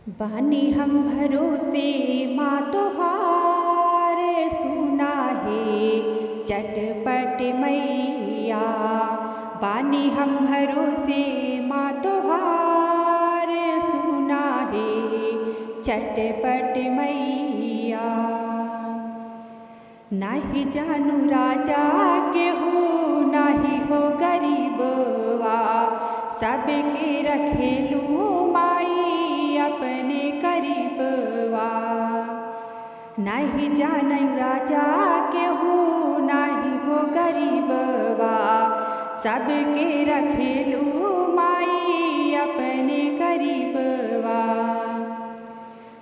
बानी हम भरोसे माँ तोहार, सुना है चटपट मैया। बानी हम भरोसे माँ तोहार, सुना है चटपट मैया। नाही जानू राजा के हो, नाही हो गरीबवा, सबके रखेलू माई अपने करीबवा। नहीं जानू राजा के हो, नाही हो गरीबवा, सबके रखेलू माई अपने करीबवा।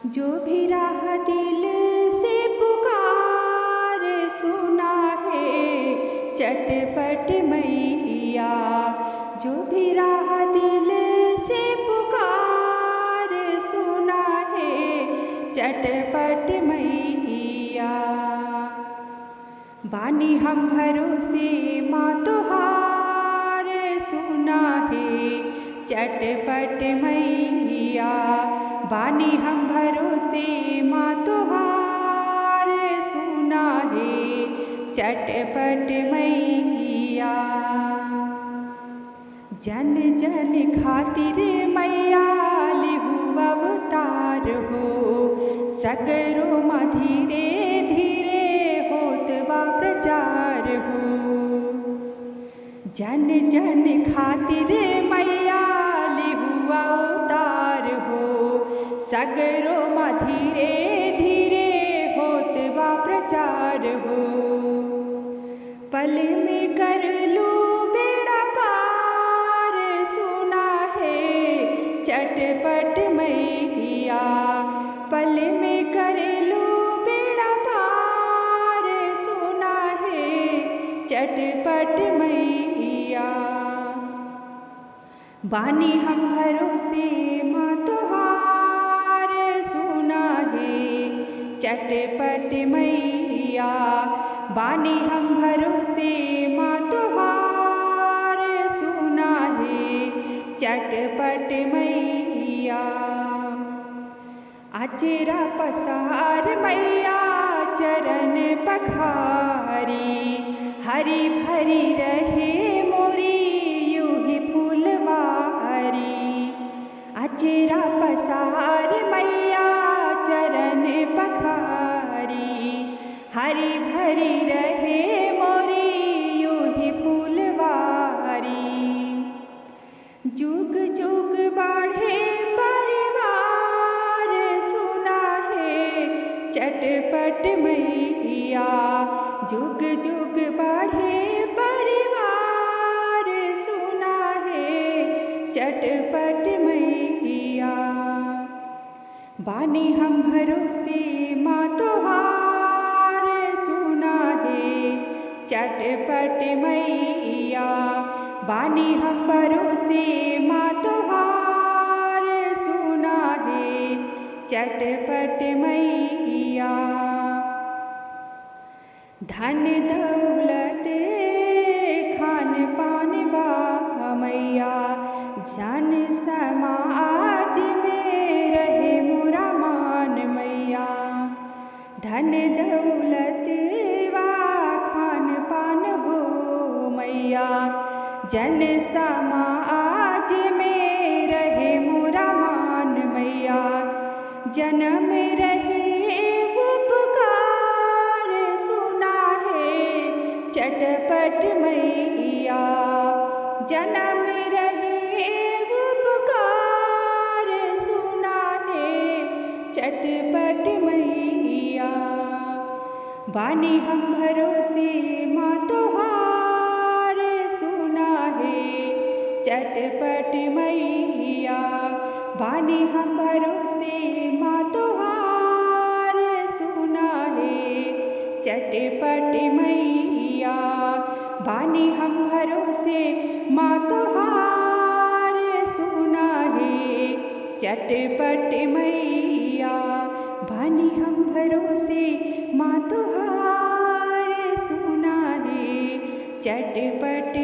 जो भी राह दिल से पुकार, सुना है चटपट मैया। जो भी राह दिल से पुकार, सुना है चटपट मैया। बानी हम भरोसे माँ तोहार, सुना है चटपट मैया। बानी हम भरोसे माँ तोहार, सुना है चटपट मैया। जन जन खातिर मैया लिहू अवतार हो, सगरो माँ धीरे धीरे होत बा प्रचार हो। जन जन खातिर मैया लिहू अवतार हो, सगरो माँ धीरे धीरे होत बा प्रचार हो। पल में कर लू बेड़ा पार, सुना है चटपट मैया। पल में कर लू बेड़ा पार, सुना है चटपट मैया। बानी हम भरोसे माँ तोहार, सुना है चटपट मैया। बानी हम भरोसे माँ तोहार, सुना है चटपट मैया। अचरा पसार मैया चरण पखारी, हरी भरी रहे मोरी यूं ही फूलवारी। अचरा पसार मैया चरण पखारी, हरी भरी रहे मोरी यूं ही फूलवारी। जुग जुग बाढ़े परिवार, सुना है चटपट मैया। जुग जुग बाढ़े परिवार, सुना है चटपट मैया। बानी हम भरोसे माँ तोहार, सुना है चटपट मैया। बानी हम भरोसे माँ तोहार, सुना है चटपट मैया। धन दौलत खान पान बा मैया, जन समाज में रहे मोरा मान मैया। धन दौलत वा खान पान हो मैया, जन समाज में रहे मोरा मान मैया। जन्म रहे उपकार, सुना है चटपट मैया। जन्म रहे उपकार, सुना है चटपट मैया। बानी हम भरोसे माँ तोहार, सुना है चटपट मैया। बानी हम भरोसे माँ तोहार, सुना है चटपट मैया। बानी हम भरोसे माँ तोहार, सुना है चटपट मैया। बानी हम भरोसे माँ तोहार, सुना है चटपट